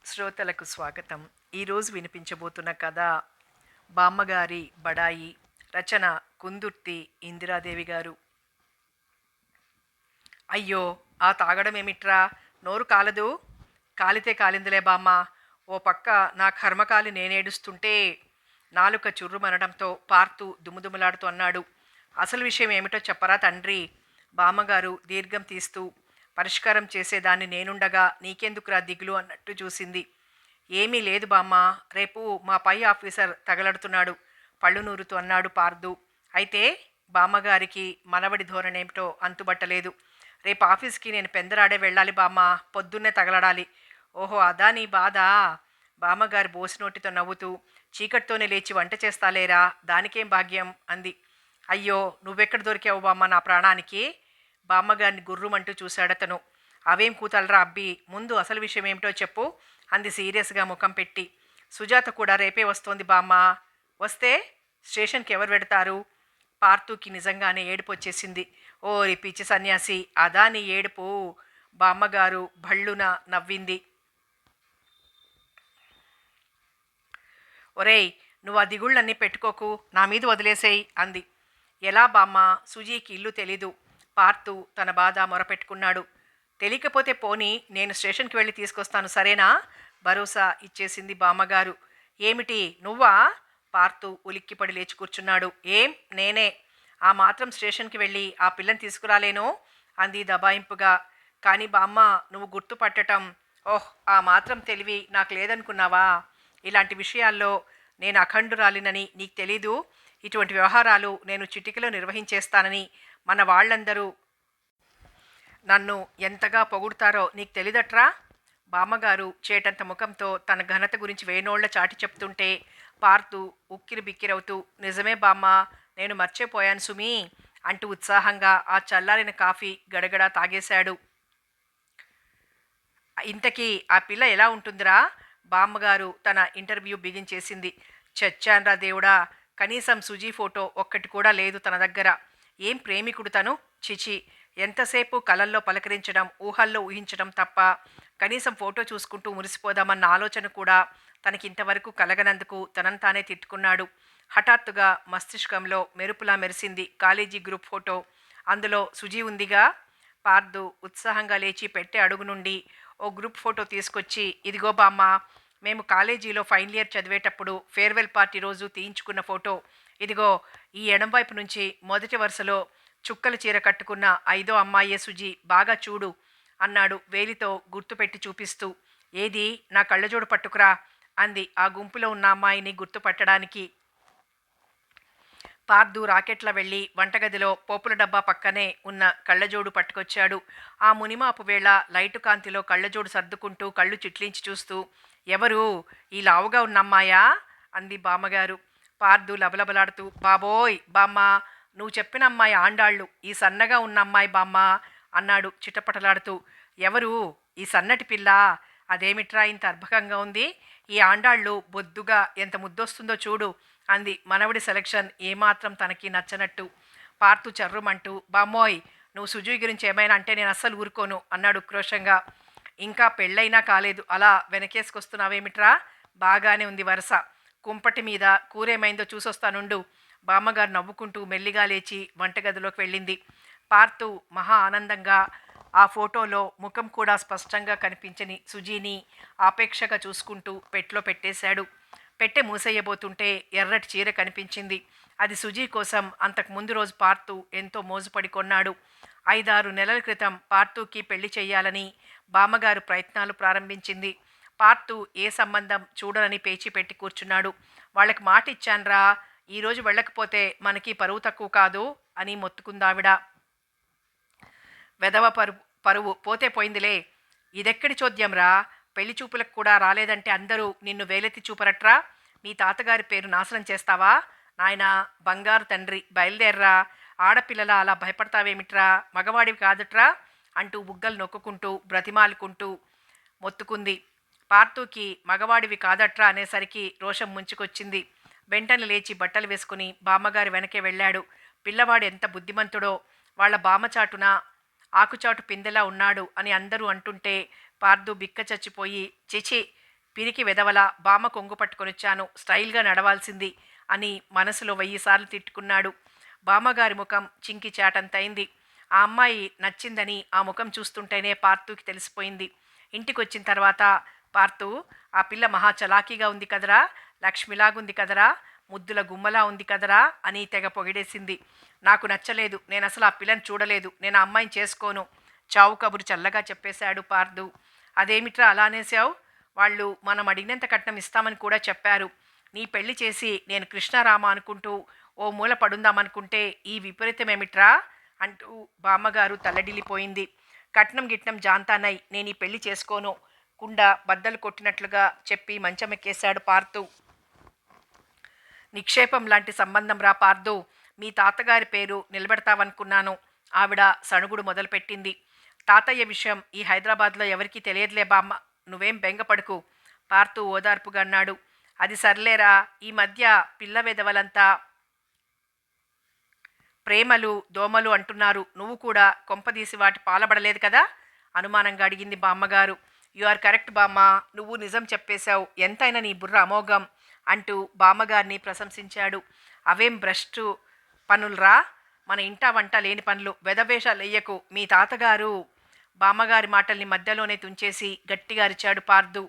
శ్రోతలకు స్వాగతం. ఈరోజు వినిపించబోతున్న కథ 'బామ్మగారి బడాయి'. రచన కుందుర్తి ఇందిరాదేవి గారు. అయ్యో! ఆ తాగడమేమిట్రా? నోరు కాలదు? కాలితే కాలిందిలే బామ్మ. ఓ పక్క నా కర్మకాలి నేనేడుస్తుంటే నాలుక చుర్రుమనడంతో పార్తూ దుమ్ముదుమ్ములాడుతూ అన్నాడు. అసలు విషయం ఏమిటో చెప్పరా తండ్రి? బామ్మగారు దీర్ఘం తీస్తూ, పరిష్కారం చేసేదాన్ని నేనుండగా నీకెందుకురా దిగులు అన్నట్టు చూసింది. ఏమీ లేదు బామ్మ, రేపు మా పై ఆఫీసర్ తగలడుతున్నాడు పళ్ళు నూరుతూ అన్నాడు పార్దు. అయితే బామ్మగారికి మనవడి ధోరణేమిటో అంతుబట్టలేదు. రేపు ఆఫీస్కి నేను పెందరాడే వెళ్ళాలి బామ్మ, పొద్దున్నే తగలడాలి. ఓహో, అదా నీ బాధ? బామ్మగారు బోసినోటితో నవ్వుతూ, చీకటితోనే లేచి వంట చేస్తాలేరా, దానికేం భాగ్యం అంది. అయ్యో, నువ్వెక్కడ దొరికావు బామ్మ నా ప్రాణానికి? బామ్మగారిని గుర్రుమంటూ చూశాడతను. అవేం కూతలరా అబ్బి, ముందు అసలు విషయం ఏమిటో చెప్పు అంది సీరియస్గా ముఖం పెట్టి. సుజాత కూడా రేపే వస్తోంది బామ్మ. వస్తే స్టేషన్కి ఎవరు పెడతారు? పార్తూకి నిజంగానే ఏడుపు వచ్చేసింది. ఓరి పిచ్చి సన్యాసి, అదా నీ ఏడుపు? బామ్మగారు భళ్ళున నవ్వింది. ఒరేయ్, నువ్వు ఆ దిగుళ్ళన్నీ పెట్టుకోకు, నా మీద వదిలేసేయి అంది. ఎలా బామ్మ? సుజీకి ఇల్లు తెలీదు. పార్తు తన బాధ మొరపెట్టుకున్నాడు. తెలియకపోతే పోనీ, నేను స్టేషన్కి వెళ్ళి తీసుకొస్తాను సరేనా? భరోసా ఇచ్చేసింది బామ్మగారు. ఏమిటి నువ్వా? పార్తు ఉలిక్కిపడి లేచి కూర్చున్నాడు. ఏం నేనే? ఆ మాత్రం స్టేషన్కి వెళ్ళి ఆ పిల్లని తీసుకురాలేను అంది దబాయింపుగా. కానీ బామ్మ, నువ్వు గుర్తుపట్టటం, ఓహ్, ఆ మాత్రం తెలివి నాకు లేదనుకున్నావా? ఇలాంటి విషయాల్లో నేను అఖండురాలినని నీకు తెలీదు. ఇటువంటి వ్యవహారాలు నేను చిటికలో నిర్వహించేస్తానని మన వాళ్ళందరూ నన్ను ఎంతగా పొగుడుతారో నీకు తెలీదట్రా? బామ్మగారు చేటంత ముఖంతో తన ఘనత గురించి వేణోళ్ల చాటి చెప్తుంటే పార్తూ ఉక్కిరి బిక్కిరవుతూ, నిజమే బామ్మ, నేను మర్చిపోయాను సుమీ అంటూ ఉత్సాహంగా ఆ చల్లారిన కాఫీ గడగడా తాగేశాడు. ఇంతకీ ఆ పిల్ల ఎలా ఉంటుందిరా? బామ్మగారు తన ఇంటర్వ్యూ బిగించేసింది. చచ్చాన్రా దేవుడా, కనీసం సుజీ ఫోటో ఒక్కటి కూడా లేదు తన దగ్గర. ఏం ప్రేమికుడు తను! చిచి, ఎంతసేపు కలల్లో పలకరించడం, ఊహల్లో ఊహించడం తప్ప కనీసం ఫోటో చూసుకుంటూ మురిసిపోదామన్న ఆలోచన కూడా తనకింతవరకు కలగనందుకు తనంతానే తిట్టుకున్నాడు. హఠాత్తుగా మస్తిష్కంలో మెరుపులా మెరిసింది కాలేజీ గ్రూప్ ఫోటో. అందులో సుజీ ఉందిగా. పార్దు ఉత్సాహంగా లేచి పెట్టే అడుగు నుండి ఓ గ్రూప్ ఫోటో తీసుకొచ్చి, ఇదిగో బామ్మ, మేము కాలేజీలో ఫైనల్ ఇయర్ చదివేటప్పుడు ఫేర్వెల్ పార్టీ రోజు తీయించుకున్న ఫోటో. ఇదిగో ఈ ఎడంవైపు నుంచి మొదటి వరుసలో చుక్కల చీర కట్టుకున్న 5వ అమ్మాయే సుజీ, బాగా చూడు అన్నాడు వేలితో గుర్తుపెట్టి చూపిస్తూ. ఏది, నా కళ్ళజోడు పట్టుకురా అంది ఆ గుంపులో ఉన్న అమ్మాయిని గుర్తుపట్టడానికి. పార్దు రాకెట్లా వెళ్ళి వంటగదిలో పోపుల డబ్బా పక్కనే ఉన్న కళ్ళజోడు పట్టుకొచ్చాడు. ఆ మునిమాపు వేళ లైటు కాంతిలో కళ్ళజోడు సర్దుకుంటూ కళ్ళు చిట్లించి చూస్తూ, ఎవరు, ఈ లావుగా ఉన్న అమ్మాయా అంది బామ్మగారు. పార్దు లబలబలాడుతూ, బాబోయ్ బామ్మ, నువ్వు చెప్పిన అమ్మాయి ఆండాళ్ళు, ఈ సన్నగా ఉన్న అమ్మాయి బామ్మ అన్నాడు చిటపటలాడుతూ. ఎవరు ఈ సన్నటి పిల్ల? అదేమిట్రా ఇంత అర్భకంగా ఉంది? ఈ ఆండాళ్ళు బొద్దుగా ఎంత ముద్దొస్తుందో చూడు అంది మనవడి సెలక్షన్ ఏమాత్రం తనకి నచ్చనట్టు. పార్తు చర్రుమంటూ, బామ్మోయ్, నువ్వు సుజీ గురించి ఏమైనా అంటే నేను అస్సలు ఊరుకోను అన్నాడు ఉక్రోషంగా. ఇంకా పెళ్ళైనా కాలేదు, అలా వెనకేసుకొస్తున్నావేమిట్రా? బాగానే ఉంది వరస. కుంపటి మీద కూరేమైందో చూసొస్తానుండు. బామ్మగారు నవ్వుకుంటూ మెల్లిగా లేచి వంటగదిలోకి వెళ్ళింది. పార్తు మహా ఆనందంగా ఆ ఫోటోలో ముఖం కూడా స్పష్టంగా కనిపించని సుజీని ఆపేక్షగా చూసుకుంటూ పెట్లో పెట్టేశాడు. పెట్టె మూసేయబోతుంటే ఎర్రటి చీర కనిపించింది. అది సుజీ కోసం అంతకు ముందు రోజు పార్తు ఎంతో మోజుపడి కొన్నాడు. 5-6 నెలల క్రితం పార్తూకి పెళ్లి చెయ్యాలని బామ్మగారు ప్రయత్నాలు ప్రారంభించింది. పార్తు ఏ సంబంధం చూడనని పేచి పెట్టి కూర్చున్నాడు. వాళ్ళకి మాట ఇచ్చాన్రా, ఈరోజు వెళ్ళకపోతే మనకి పరువు తక్కువ కాదు అని మొత్తుకుందావిడ. వెధవ పరువు పోతే పోయిందిలే. ఇదెక్కడి చోద్యంరా? పెళ్లి చూపులకు కూడా రాలేదంటే అందరూ నిన్ను వేలెత్తి చూపరట్రా? మీ తాతగారి పేరు నాశనం చేస్తావా? నాయనా, బంగారు తండ్రి, బయలుదేర్రా. ఆడపిల్లల అలా భయపడతావేమిట్రా? మగవాడివి కాదట్రా అంటూ బుగ్గలు నొక్కుంటూ బ్రతిమాలుకుంటూ మొత్తుకుంది. పార్తూకి మగవాడివి కాదట్రా అనేసరికి రోషం ముంచుకొచ్చింది. వెంటనే లేచి బట్టలు వేసుకుని బామ్మగారి వెనకే వెళ్ళాడు. పిల్లవాడు ఎంత బుద్ధిమంతుడో, వాళ్ళ బామ్మచాటున ఆకుచాటు పిందెలా ఉన్నాడు అని అందరూ అంటుంటే పార్దు బిక్క చచ్చిపోయి, చిచి, పిరికి వెధవల బామ్మ కొంగు పట్టుకొనొచ్చాను, స్టైల్‌గా నడవాల్సింది అని మనసులో 1000 సార్లు తిట్టుకున్నాడు. బామ్మగారి ముఖం చింకి చాటంతయింది. ఆ అమ్మాయి నచ్చిందని ఆ ముఖం చూస్తుంటేనే పార్థుకి తెలిసిపోయింది. ఇంటికొచ్చిన తర్వాత పార్థు, ఆ పిల్ల మహా చలాకీగా ఉంది కదరా! లక్ష్మిలాగుంది కదరా! ముద్దుల గుమ్మలా ఉంది కదరా! అని తెగ పొగిడేసింది. నాకు నచ్చలేదు. నేనసలు ఆ పిల్లని చూడలేదు. నేను ఆ అమ్మాయిని చేసుకోను. చావు కబురు చల్లగా చెప్పేశాడు పార్థు. అదేమిట్రా అలా అనేశావు? వాళ్ళు మనం అడిగినంత కట్నం ఇస్తామని కూడా చెప్పారు. నీ పెళ్లి చేసి నేను కృష్ణారామ అనుకుంటూ ఓ మూల పడుందామనుకుంటే ఈ విపరీతమేమిట్రా అంటూ బామ్మగారు తల్లడిల్లిపోయింది. కట్నం గిట్నం జాంతానై నేను ఈ పెళ్లి చేసుకోను కుండ బద్దలు కొట్టినట్లుగా చెప్పి మంచమెక్కేశాడు పార్థు. నిక్షేపం లాంటి సంబంధం రా పార్థు. మీ తాతగారి పేరు నిలబెడతావనుకున్నాను. ఆవిడ సణుగుడు మొదలుపెట్టింది. తాతయ్య విషయం ఈ హైదరాబాద్లో ఎవరికీ తెలియదులే బామ్మ, నువ్వేం బెంగపడుకు పార్థు ఓదార్పుగా అన్నాడు. అది సర్లేరా, ఈ మధ్య పిల్ల వెధవలంతా ప్రేమలు దోమలు అంటున్నారు. నువ్వు కూడా కొంపదీసి వాటి పాలబడలేదు కదా అనుమానంగా అడిగింది బామ్మగారు. యు ఆర్ కరెక్ట్ బామ్మ, నువ్వు నిజం చెప్పేశావు, ఎంతైనా నీ బుర్ర అమోఘం అంటూ బామ్మగారిని ప్రశంసించాడు. అవేం భ్రష్టు పనులరా, మన ఇంటా వంట లేని పనులు, వెధవేషాలెయ్యకు మీ తాతగారు. బామ్మగారి మాటల్ని మధ్యలోనే తుంచేసి గట్టిగా అరిచాడు పార్థు.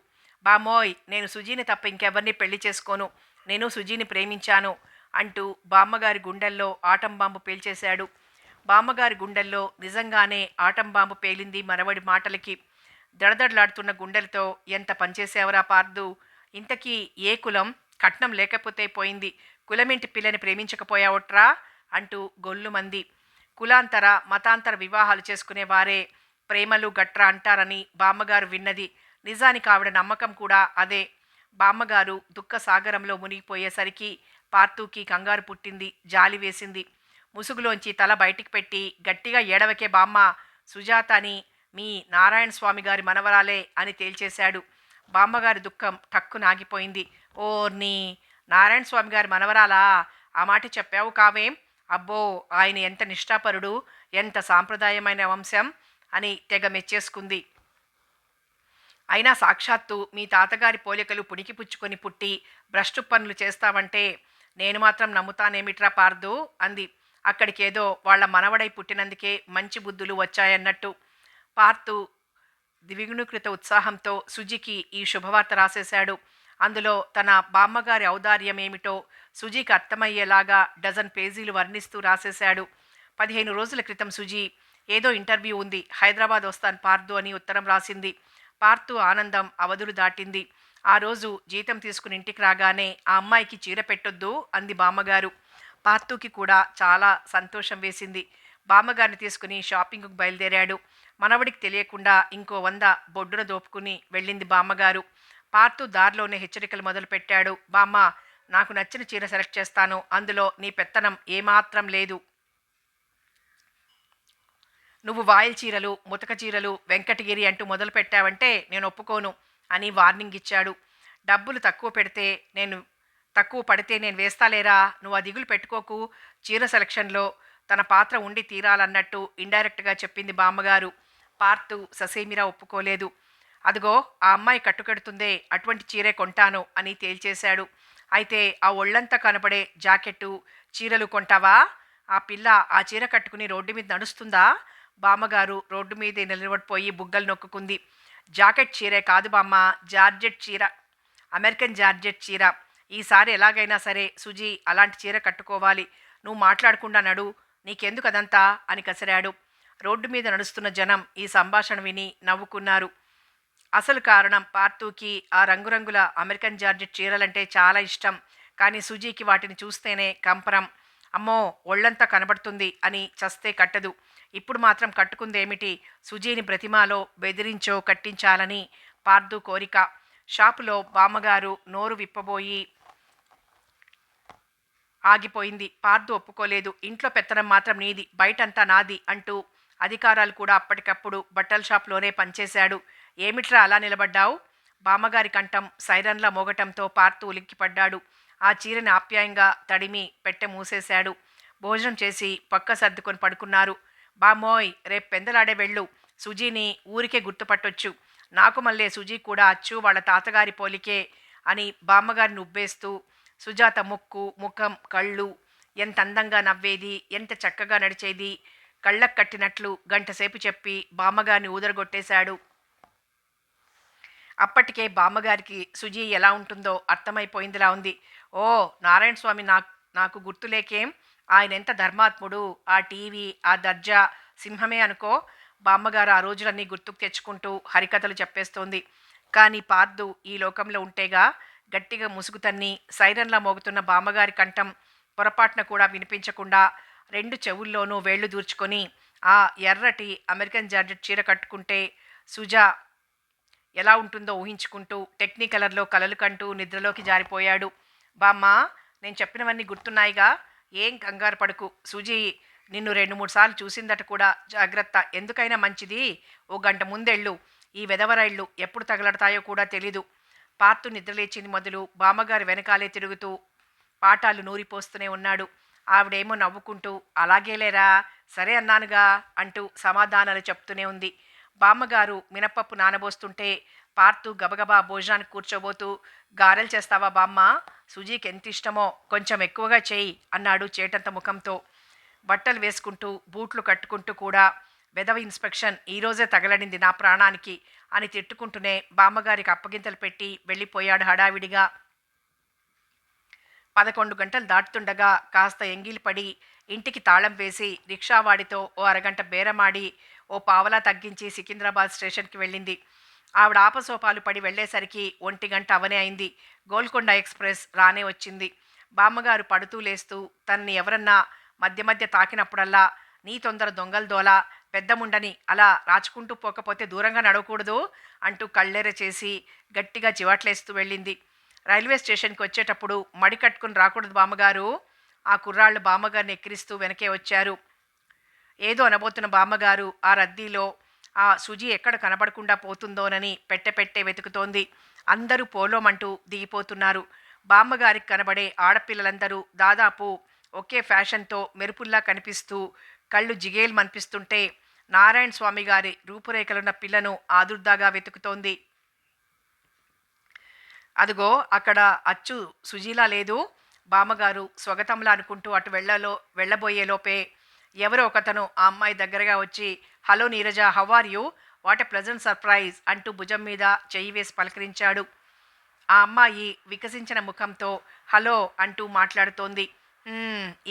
బామ్మోయ్, నేను సుజీని తప్ప ఇంకెవరిని పెళ్లి చేసుకోను. నేను సుజీని ప్రేమించాను అంటూ బామ్మగారి గుండెల్లో ఆటం బాంబు పేల్చేశాడు. బామ్మగారి గుండెల్లో నిజంగానే ఆటం బాంబు పేలింది మనవడి మాటలకి. దడదడలాడుతున్న గుండెలతో ఎంత పనిచేసేవరా పార్థు? ఇంతకీ ఏ కులం? కట్నం లేకపోతే పోయింది, కులమింటి పిల్లని ప్రేమించకపోయావట్రా అంటూ గొల్లుమంది. కులాంతర మతాంతర వివాహాలు చేసుకునేవారే ప్రేమలు గట్రా అంటారని బామ్మగారు విన్నది. నిజానికి ఆవిడ నమ్మకం కూడా అదే. బామ్మగారు దుఃఖ సాగరంలో మునిగిపోయేసరికి పార్థుకి కంగారు పుట్టింది, జాలి వేసింది. ముసుగులోంచి తల బయటికి పెట్టి గట్టిగా ఏడవకే బామ్మ, సుజాత అని మీ నారాయణ స్వామి గారి మనవరాలే అని తేల్చేశాడు. బామ్మగారి దుఃఖం టక్కునాగిపోయింది. ఓర్ని, నారాయణ స్వామి గారి మనవరాలా? ఆ మాట చెప్పావు కావేం? అబ్బో, ఆయన ఎంత నిష్ఠాపరుడు, ఎంత సాంప్రదాయమైన వంశం అని తెగ మెచ్చేసుకుంది. అయినా సాక్షాత్తు మీ తాతగారి పోలికలు పుణికిపుచ్చుకొని పుట్టి భ్రష్టు పనులు చేస్తావంటే నేను మాత్రం నమ్ముతానేమిట్రా పార్దు అంది. అక్కడికేదో వాళ్ళ మనవడై పుట్టినందుకే మంచి బుద్ధులు వచ్చాయన్నట్టు. పార్థు ద్విగుణీకృత ఉత్సాహంతో సుజీకి ఈ శుభవార్త రాసేశాడు. అందులో తన బామ్మగారి ఔదార్యం ఏమిటో సుజీకి అర్థమయ్యేలాగా డజన్ పేజీలు వర్ణిస్తూ రాసేశాడు. 15 రోజుల క్రితం సుజీ ఏదో ఇంటర్వ్యూ ఉంది, హైదరాబాద్ వస్తాను పార్థు అని ఉత్తరం రాసింది. పార్థు ఆనందం అవధులు దాటింది. ఆ రోజు జీతం తీసుకుని ఇంటికి రాగానే ఆ అమ్మాయికి చీర పెట్టొద్దు అంది బామ్మగారు. పార్థుకి కూడా చాలా సంతోషం వేసింది. బామ్మగారిని తీసుకుని షాపింగ్కు బయలుదేరాడు. మనవడికి తెలియకుండా ఇంకో 100 బొడ్డున దోపుకుని వెళ్ళింది బామ్మగారు. పార్థు దారిలోనే హెచ్చరికలు మొదలుపెట్టాడు. బామ్మ, నాకు నచ్చిన చీర సెలెక్ట్ చేస్తాను, అందులో నీ పెత్తనం ఏమాత్రం లేదు. నువ్వు వాయిల్ చీరలు, ముతక చీరలు, వెంకటగిరి అంటూ మొదలు పెట్టావంటే నేను ఒప్పుకోను అని వార్నింగ్ ఇచ్చాడు. డబ్బులు తక్కువ పడితే నేను వేస్తాలేరా, నువ్వు ఆ దిగులు పెట్టుకోకు. చీర సెలక్షన్లో తన పాత్ర ఉండి తీరాలన్నట్టు ఇండైరెక్ట్గా చెప్పింది బామ్మగారు. పార్థు ససేమిరా ఒప్పుకోలేదు. అదిగో ఆ అమ్మాయి కట్టుకడుతుందే, అటువంటి చీరే కొంటాను అని తేల్చేశాడు. అయితే ఆ ఒళ్ళంతా కనపడే జాకెట్టు చీరలు కొంటావా? ఆ పిల్ల ఆ చీర కట్టుకుని రోడ్డు మీద నడుస్తుందా? బామ్మగారు రోడ్డు మీదే నిలబడిపోయి బుగ్గలు నొక్కుంది. జాకెట్ చీరే కాదు బామ్మ, జార్జెట్ చీర, అమెరికన్ జార్జెట్ చీర. ఈసారి ఎలాగైనా సరే సుజీ అలాంటి చీర కట్టుకోవాలి. నువ్వు మాట్లాడకుండా నడు, నీకెందుకు అదంతా అని కసిరాడు. రోడ్డు మీద నడుస్తున్న జనం ఈ సంభాషణ విని నవ్వుకున్నారు. అసలు కారణం, పార్థుకి ఆ రంగురంగుల అమెరికన్ జార్జెట్ చీరలంటే చాలా ఇష్టం. కానీ సుజీకి వాటిని చూస్తేనే కంపరం. అమ్మో, ఒళ్ళంతా కనబడుతుంది అని చస్తే కట్టదు. ఇప్పుడు మాత్రం కట్టుకుందేమిటి? సుజీని బ్రతిమాలో బెదిరించో కట్టించాలని పార్థు కోరిక. షాపులో బామ్మగారు నోరు విప్పబోయి ఆగిపోయింది. పార్థు ఒప్పుకోలేదు. ఇంట్లో పెత్తనం మాత్రం నీది, బయటంతా నాది అంటూ అధికారాలు కూడా అప్పటికప్పుడు బట్టల షాప్లోనే పనిచేశాడు. ఏమిట్రా అలా నిలబడ్డావు? బామ్మగారి కంఠం సైరన్లా మోగటంతో పార్థు ఉలిక్కిపడ్డాడు. ఆ చీరని ఆప్యాయంగా తడిమి పెట్టె మూసేశాడు. భోజనం చేసి పక్క సర్దుకొని పడుకున్నారు. బామ్మోయ్, రేపు పెందలాడే వెళ్ళు, సుజీని ఊరికే గుర్తుపట్టొచ్చు. నాకు మళ్ళీ సుజీ కూడా అచ్చు వాళ్ళ తాతగారి పోలికే అని బామ్మగారిని ఉబ్బేస్తూ సుజాత ముక్కు, ముఖం, కళ్ళు ఎంత అందంగా నవ్వేది, ఎంత చక్కగా నడిచేది, కళ్ళకు కట్టినట్లు గంటసేపు చెప్పి బామ్మగారిని ఊదరగొట్టేశాడు. అప్పటికే బామ్మగారికి సుజీ ఎలా ఉంటుందో అర్థమైపోయిందిలా ఉంది. ఓ నారాయణ స్వామి నాకు గుర్తులేకేం, ఆయన ఎంత ధర్మాత్ముడు, ఆ టీవీ, ఆ దర్జా, సింహమే అనుకో. బామ్మగారు ఆ రోజులన్నీ గుర్తుకు తెచ్చుకుంటూ హరికథలు చెప్పేస్తోంది. కానీ పార్దు ఈ లోకంలో ఉంటేగా. గట్టిగా ముసుగు తన్ని సైరన్లా మోగుతున్న బామ్మగారి కంఠం పొరపాటున కూడా వినిపించకుండా రెండు చెవుల్లోనూ వేళ్లు దూర్చుకొని ఆ ఎర్రటి అమెరికన్ జార్జెట్ చీర కట్టుకుంటే సుజా ఎలా ఉంటుందో ఊహించుకుంటూ టెక్నికలర్లో కలలు కంటూ నిద్రలోకి జారిపోయాడు. బామ్మ, నేను చెప్పినవన్నీ గుర్తున్నాయిగా, ఏం కంగారు పడకు. సుజీ నిన్ను 2-3 సార్లు చూసిందట కూడా. జాగ్రత్త, ఎందుకైనా మంచిది ఓ గంట ముందెళ్ళు. ఈ వెధవరైళ్ళు ఎప్పుడు తగలడతాయో కూడా తెలీదు. పార్తు నిద్రలేచింది మొదలు బామ్మగారి వెనకాలే తిరుగుతూ పాఠాలు నూరిపోస్తూనే ఉన్నాడు. ఆవిడేమో నవ్వుకుంటూ అలాగేలేరా, సరే అన్నానుగా అంటూ సమాధానాలు చెప్తూనే ఉంది. బామ్మగారు మినపప్పు నానబోస్తుంటే పార్తు గబగబా భోజనానికి కూర్చోబోతూ గారెలు చేస్తావా బామ్మ, సుజీకి ఎంత ఇష్టమో, కొంచెం ఎక్కువగా చేయి అన్నాడు చేటంత ముఖంతో. బట్టలు వేసుకుంటూ బూట్లు కట్టుకుంటూ కూడా వెధవ ఇన్స్పెక్షన్ ఈరోజే తగలడింది నా ప్రాణానికి అని తిట్టుకుంటూనే బామ్మగారికి అప్పగింతలు పెట్టి వెళ్ళిపోయాడు హడావిడిగా. 11 గంటలు దాటుతుండగా కాస్త ఎంగిలిపడి ఇంటికి తాళం వేసి రిక్షావాడితో ఓ అరగంట బేరమాడి ఓ పావలా తగ్గించి సికింద్రాబాద్ స్టేషన్కి వెళ్ళింది. ఆవిడ ఆపసోపాలు పడి వెళ్ళేసరికి 1 గంట అవనే అయింది. గోల్కొండ ఎక్స్ప్రెస్ రానే వచ్చింది. బామ్మగారు పడుతూ లేస్తూ తనని ఎవరన్నా మధ్య మధ్య తాకినప్పుడల్లా నీ తొందర దొంగల దోల, పెద్దముండని అలా రాచుకుంటూ పోకపోతే దూరంగా నడవకూడదు అంటూ కళ్ళెర చేసి గట్టిగా చివాట్లేస్తూ వెళ్ళింది. రైల్వే స్టేషన్కి వచ్చేటప్పుడు మడి కట్టుకుని రాకూడదు బామ్మగారు. ఆ కుర్రాళ్ళు బామ్మగారిని ఎక్కిరిస్తూ వెనకే వచ్చారు. ఏదో అనబోతున్న బామ్మగారు ఆ రద్దీలో ఆ సుజీ ఎక్కడ కనబడకుండా పోతుందోనని పెట్టె వెతుకుతోంది. అందరూ పోలోమంటూ దిగిపోతున్నారు. బామ్మగారికి కనబడే ఆడపిల్లలందరూ దాదాపు ఒకే ఫ్యాషన్తో మెరుపుల్లా కనిపిస్తూ కళ్ళు జిగేల్మనిపిస్తుంటే నారాయణ స్వామి గారి రూపురేఖలున్న పిల్లను ఆదుర్దాగా వెతుకుతోంది. అదిగో అక్కడ అచ్చు సుజీలా లేదు. బామ్మగారు స్వగతంలా అనుకుంటూ అటు వెళ్ళబోయేలోపే ఎవరో ఒకతను ఆ అమ్మాయి దగ్గరగా వచ్చి hello Neeraja, how are you, what a pleasant surprise అంటూ భుజం మీద చెయ్యి వేసి పలకరించాడు. ఆ అమ్మాయి వికసించిన ముఖంతో హలో అంటూ మాట్లాడుతోంది.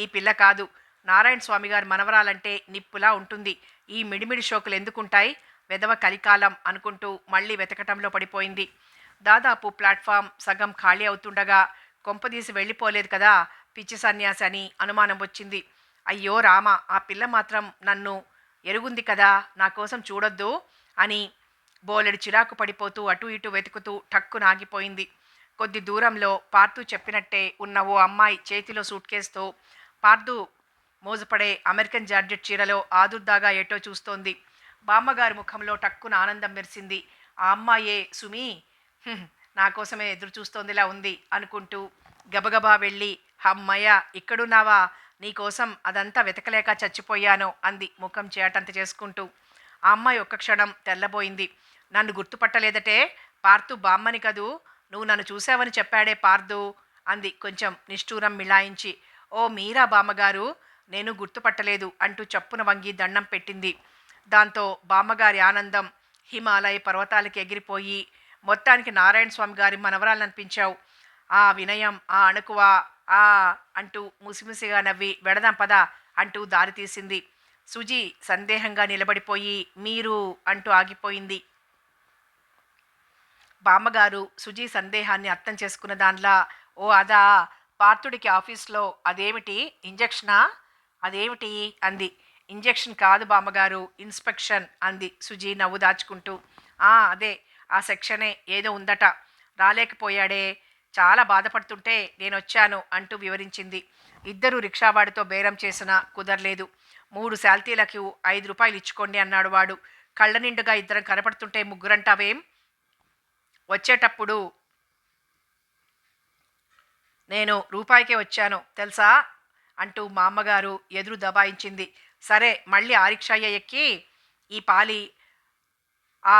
ఈ పిల్ల కాదు, నారాయణ స్వామి గారి మనవరాలంటే నిప్పులా ఉంటుంది. ఈ మిడిమిడి షోకులు ఎందుకుంటాయి, వెధవ కలికాలం అనుకుంటూ మళ్ళీ వెతకటంలో పడిపోయింది. దాదాపు ప్లాట్ఫామ్ సగం ఖాళీ అవుతుండగా కొంపదీసి వెళ్ళిపోలేదు కదా పిచ్చి సన్యాసి అని అనుమానం వచ్చింది. అయ్యో రామ, ఆ పిల్ల మాత్రం నన్ను ఎరుగుంది కదా, నా కోసం చూడొద్దు అని బోలెడు చిరాకు పడిపోతూ అటు ఇటు వెతుకుతూ టక్కున ఆగిపోయింది. కొద్ది దూరంలో పార్దు చెప్పినట్టే ఉన్న ఓ అమ్మాయి చేతిలో సూట్ కేసుతో పార్దు మోజుపడే అమెరికన్ జార్జెట్ చీరలో ఆదుర్దాగా ఏటో చూస్తోంది. బామ్మగారి ముఖంలో టక్కున ఆనందం మెరిసింది. ఆ అమ్మాయే సుమి, "హ్మ్, నా కోసమే ఎదురు చూస్తోందిలా ఉంది" అనుకుంటూ గబగబా వెళ్ళి హమ్మయ్య ఇక్కడున్నావా, నీకోసం అదంతా వెతకలేక చచ్చిపోయాను అంది ముఖం చేటంత చేసుకుంటూ. ఆ అమ్మాయి ఒక్క క్షణం తెల్లబోయింది. నన్ను గుర్తుపట్టలేదటే, పార్దు బామ్మని కదూ, నువ్వు నన్ను చూసావని చెప్పాడే పార్దు అంది కొంచెం నిష్ఠూరం మిళాయించి. ఓ మీరా బామ్మగారు, నేను గుర్తుపట్టలేదు అంటూ చప్పున వంగి దండం పెట్టింది. దాంతో బామ్మగారి ఆనందం హిమాలయ పర్వతాలకి ఎగిరిపోయి మొత్తానికి నారాయణ స్వామి గారి మనవరాలనిపించావు. ఆ వినయం, ఆ అణకువ, ఆ అంటూ ముసిముసిగా నవ్వి వెడదాం పదా అంటూ దారి తీసింది. సుజీ సందేహంగా నిలబడిపోయి మీరు అంటూ ఆగిపోయింది. బామ్మగారు సుజీ సందేహాన్ని అర్థం చేసుకున్న దానిలా ఓ అదా, పార్థుడికి ఆఫీస్లో అదేమిటి ఇంజెక్షనా, అదేమిటి అంది. ఇంజెక్షన్ కాదు బామ్మగారు, ఇన్స్పెక్షన్ అంది సుజీ నవ్వు దాచుకుంటూ. అదే, ఆ సెక్షనే ఏదో ఉందట, రాలేకపోయాడే, చాలా బాధపడుతుంటే నేనొచ్చాను అంటూ వివరించింది. ఇద్దరు రిక్షావాడితో బేరం చేసినా కుదరలేదు. 3 శాల్తీలకు 5 రూపాయలు ఇచ్చుకోండి అన్నాడు వాడు. కళ్ళ నిండుగా ఇద్దరం కనపడుతుంటే ముగ్గురంటావేం, వచ్చేటప్పుడు నేను రూపాయికే వచ్చాను తెలుసా అంటూ మా అమ్మగారు ఎదురు దబాయించింది. సరే మళ్ళీ ఆ రిక్షాయే ఎక్కి ఈ పాలి ఆ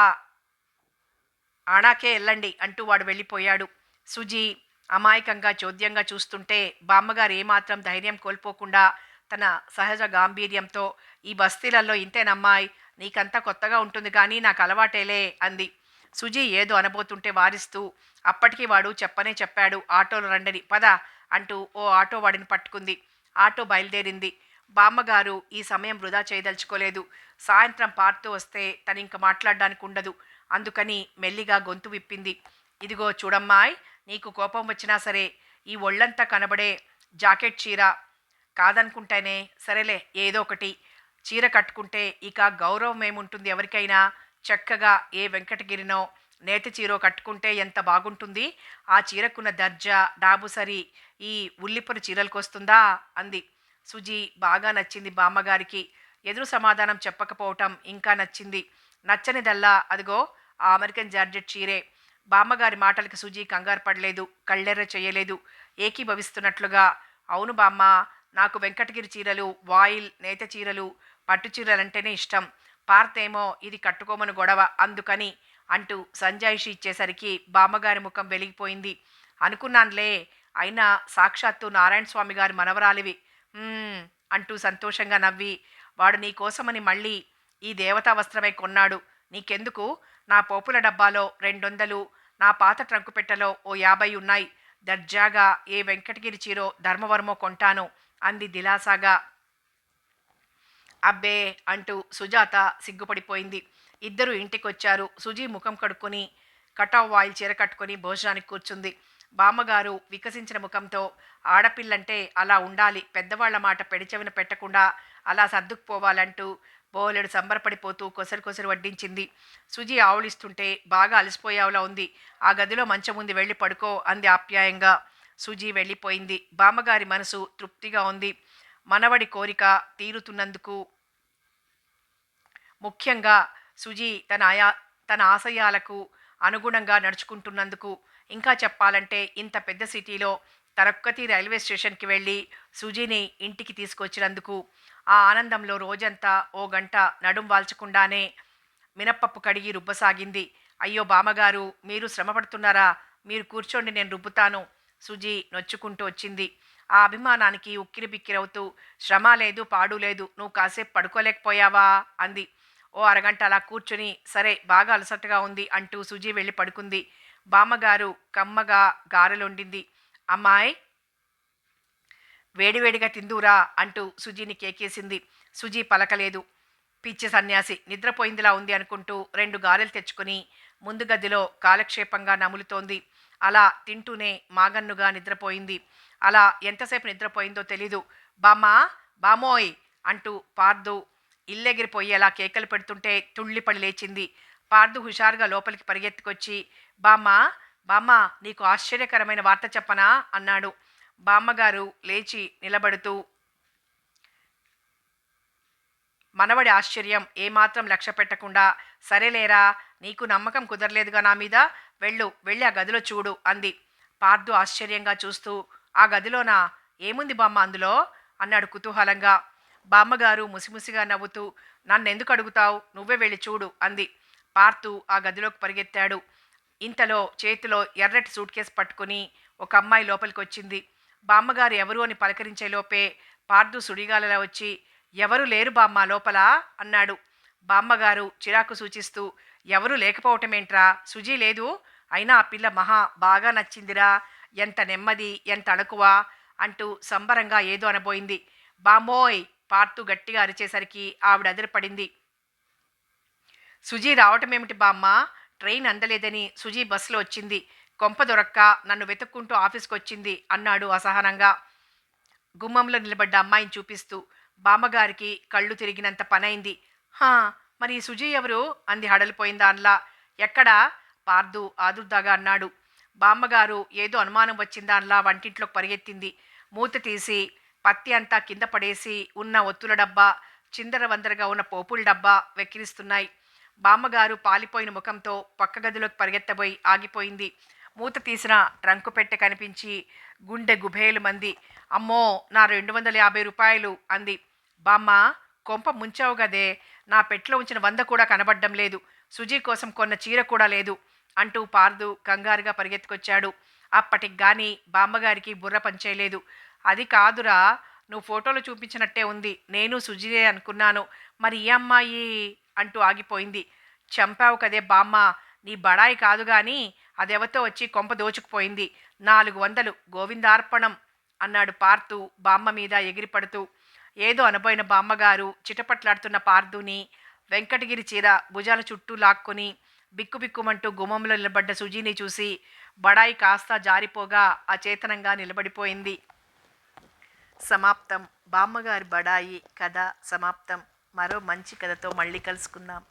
ఆడాకే ఎళ్ళండి అంటూ వాడు వెళ్ళిపోయాడు. సుజి అమాయకంగా చోద్యంగా చూస్తుంటే బామ్మగారు ఏమాత్రం ధైర్యం కోల్పోకుండా తన సహజ గాంభీర్యంతో, "ఈ బస్తీలలో ఇంతేనమ్మాయ్, నీకంతా కొత్తగా ఉంటుంది కానీ నాకు అలవాటేలే" అంది. సుజి ఏదో అనబోతుంటే వారిస్తూ, అప్పటికి వాడు చెప్పనే చెప్పాడు ఆటోలో రండని. "పద" అంటూ ఓ ఆటో వాడిని పట్టుకుంది. ఆటో బయలుదేరింది. బామ్మగారు ఈ సమయం వృధా చేయదలుచుకోలేదు. సాయంత్రం పార్తూ వస్తే తనింక మాట్లాడడానికి ఉండదు. అందుకని మెల్లిగా గొంతు విప్పింది. "ఇదిగో చూడమ్మాయ్, నీకు కోపం వచ్చినా సరే ఈ ఒళ్ళంతా కనబడే జాకెట్ చీర కాదనుకుంటేనే సరేలే ఏదో ఒకటి చీర కట్టుకుంటే ఇక గౌరవం ఏముంటుంది ఎవరికైనా. చక్కగా ఏ వెంకటగిరినో నేత చీరో కట్టుకుంటే ఎంత బాగుంటుంది. ఆ చీరకున్న దర్జా డాబుసరి ఈ ఉల్లిపొర చీరలకొస్తుందా" అంది. సుజి బాగా నచ్చింది బామ్మగారికి. ఎదురు సమాధానం చెప్పకపోవటం ఇంకా నచ్చింది. నచ్చనిదల్లా అదిగో ఆ అమెరికన్ జార్జెట్ చీరే. బామ్మగారి మాటలకి సుజి కంగారు పడలేదు, కళ్ళెర్ర చేయలేదు. ఏకీభవిస్తున్నట్లుగా, "అవును బామ్మ, నాకు వెంకటగిరి చీరలు, వాయిల్ నేత చీరలు, పట్టు చీరలంటేనే ఇష్టం. పార్తేమో ఇది కట్టుకోమని గొడవ అందుకని" అంటూ సంజాయిషి ఇచ్చేసరికి బామ్మగారి ముఖం వెలిగిపోయింది. "అనుకున్నాన్లే, అయినా సాక్షాత్తు నారాయణ స్వామి గారి మనవరాలివి. "మ్మ్" అంటూ సంతోషంగా నవ్వి, "వాడు నీ కోసమని మళ్ళీ ఈ దేవతా వస్త్రమే కొన్నాడు. నీకెందుకు? నా పోపుల డబ్బాలో 200, నా పాత ట్రంకు పెట్టెలో ఓ 50 ఉన్నాయి. దర్జాగా ఏ వెంకటగిరి చీరో ధర్మవరమో కొంటాను" అంది దిలాసాగా. "అబ్బే" అంటూ సుజాత సిగ్గుపడిపోయింది. ఇద్దరూ ఇంటికొచ్చారు. సుజి ముఖం కడుక్కొని కటావ్ వాయిల్ చీర కట్టుకొని భోజనానికి కూర్చుంది. బామ్మగారు వికసించిన ముఖంతో, "ఆడపిల్లంటే అలా ఉండాలి, పెద్దవాళ్ల మాట పెడిచెవిన పెట్టకుండా అలా సర్దుకుపోవాలంటూ" బోలెడు సంబరపడిపోతూ కొసరు కొసరు వడ్డించింది. సుజి ఆవులిస్తుంటే, "బాగా అలసిపోయావులా ఉంది, ఆ గదిలో మంచముంది వెళ్ళి పడుకో" అంది ఆప్యాయంగా. సుజి వెళ్ళిపోయింది. బామ్మగారి మనసు తృప్తిగా ఉంది. మనవడి కోరిక తీరుతున్నందుకు, ముఖ్యంగా సుజి తన ఆశయాలకు అనుగుణంగా నడుచుకుంటున్నందుకు, ఇంకా చెప్పాలంటే ఇంత పెద్ద సిటీలో తనొక్కతి రైల్వే స్టేషన్కి వెళ్ళి సుజీని ఇంటికి తీసుకొచ్చినందుకు. ఆ ఆనందంలో రోజంతా ఓ గంట నడుం వాల్చకుండానే మినప్పప్పు కడిగి రుబ్బసాగింది. "అయ్యో బామ్మగారు, మీరు శ్రమపడుతున్నారా? మీరు కూర్చోండి, నేను రుబ్బుతాను" సుజీ నొచ్చుకుంటూ వచ్చింది. ఆ అభిమానానికి ఉక్కిరిబిక్కిరవుతూ, "శ్రమ లేదు పాడు లేదు, నువ్వు కాసేపు పడుకోలేకపోయావా" అంది. ఓ అరగంట అలా కూర్చుని, "సరే, బాగా అలసటగా ఉంది" అంటూ సుజీ వెళ్ళి పడుకుంది. బామ్మగారు కమ్మగా గారెలొండింది. "అమ్మాయ్, వేడివేడిగా తిందువురా" అంటూ సుజీని కేకేసింది. సుజీ పలకలేదు. పిచ్చి సన్యాసి, నిద్రపోయిందిలా ఉంది అనుకుంటూ 2 గారెలు తెచ్చుకుని ముందు గదిలో కాలక్షేపంగా నములుతోంది. అలా తింటూనే మాగన్నుగా నిద్రపోయింది. అలా ఎంతసేపు నిద్రపోయిందో తెలీదు. "బామ్మా, బామోయ్" అంటూ పార్దు ఇల్లెగిరిపోయేలా కేకలు పెడుతుంటే తుళ్ళిపడి లేచింది. పార్దు హుషారుగా లోపలికి పరిగెత్తుకొచ్చి, "బామ్మా, బామ్మా, నీకు ఆశ్చర్యకరమైన వార్త చెప్పనా" అన్నాడు. బామ్మగారు లేచి నిలబడుతూ, మనవడి ఆశ్చర్యం ఏమాత్రం లక్ష్య పెట్టకుండా, "సరేలేరా, నీకు నమ్మకం కుదరలేదుగా నా మీద, వెళ్ళి ఆ గదిలో చూడు" అంది. పార్దు ఆశ్చర్యంగా చూస్తూ, "ఆ గదిలోనా? ఏముంది బామ్మ అందులో" అన్నాడు కుతూహలంగా. బామ్మగారు ముసిముసిగా నవ్వుతూ, "నన్నెందుకు అడుగుతావు, నువ్వే వెళ్ళి చూడు" అంది. పార్తు ఆ గదిలోకి పరిగెత్తాడు. ఇంతలో చేతిలో ఎర్రటి సూట్ కేసు పట్టుకుని ఒక అమ్మాయి లోపలికొచ్చింది. బామ్మగారు ఎవరు అని పలకరించే లోపే పార్దు సుడిగాలిలా వచ్చి, "ఎవరూ లేరు బామ్మ లోపల" అన్నాడు. బామ్మగారు చిరాకు సూచిస్తూ, "ఎవరూ లేకపోవటమేంట్రా, సుజీ లేదు, అయినా ఆ పిల్ల మహా బాగా నచ్చిందిరా, ఎంత నెమ్మది, ఎంత అణకువ" అంటూ సంబరంగా ఏదో అనబోయింది. "బామ్మోయ్" పార్తు గట్టిగా అరిచేసరికి ఆవిడ అదిరిపడింది. "సుజీ రావటమేమిటి బామ్మ, ట్రైన్ అందలేదని సుజీ బస్సులో వచ్చింది. కొంప దొరక్క నన్ను వెతుక్కుంటూ ఆఫీస్కొచ్చింది" అన్నాడు అసహనంగా గుమ్మంలో నిలబడ్డ అమ్మాయిని చూపిస్తూ. బామ్మగారికి కళ్ళు తిరిగినంత పనైంది. "హా, మరి ఈ సుజీ ఎవరు" అంది హడలిపోయిన దానిలా. "ఎక్కడా" పార్దు ఆదుర్దాగా అన్నాడు. బామ్మగారు ఏదో అనుమానం వచ్చిందానిలా వంటింట్లోకి పరిగెత్తింది. మూత తీసి పత్తి అంతా కింద పడేసి ఉన్న ఒత్తుల డబ్బా, చిందరవందరగా ఉన్న పోపుల డబ్బా వెక్కిరిస్తున్నాయి. బామ్మగారు పాలిపోయిన ముఖంతో పక్క గదిలోకి పరిగెత్తబోయి ఆగిపోయింది. మూత తీసిన ట్రంకు పెట్టె కనిపించి గుండె గుభేలు మంది. "అమ్మో, నా 250 రూపాయలు" అంది. "బామ్మ, కొంప ముంచావు గదే, నా పెట్లో ఉంచిన 100 కూడా కనబడ్డం లేదు. సుజీ కోసం కొన్న చీర కూడా లేదు. అంటూ పార్దు కంగారుగా పరిగెత్తుకొచ్చాడు. అప్పటికి గాని బామ్మగారికి బుర్ర పనిచేయలేదు. అది కాదురా, నువ్వు ఫోటోలో చూపించినట్టే ఉంది. నేను సుజీయే అనుకున్నాను. మరి ఈ అమ్మాయి అంటూ ఆగిపోయింది. చంపావు కదే బామ్మ, నీ బడాయి కాదు గాని అదెవతో వచ్చి కొంప దోచుకుపోయింది. 400 గోవిందార్పణం అన్నాడు పార్థు బామ్మ మీద ఎగిరిపడుతూ. ఏదో అనబోయిన బామ్మగారు చిటపట్లాడుతున్న పార్థుని వెంకటగిరి చీర భుజాల చుట్టూ లాక్కొని బిక్కుబిక్కుమంటూ గుమ్మంలో నిలబడ్డ సుజీని చూసి బడాయి కాస్త జారిపోగా అచేతనంగా నిలబడిపోయింది. సమాప్తం. బామ్మగారి బడాయి కథ సమాప్తం. మరో మంచి కథతో మళ్ళీ కలుసుకుందాం.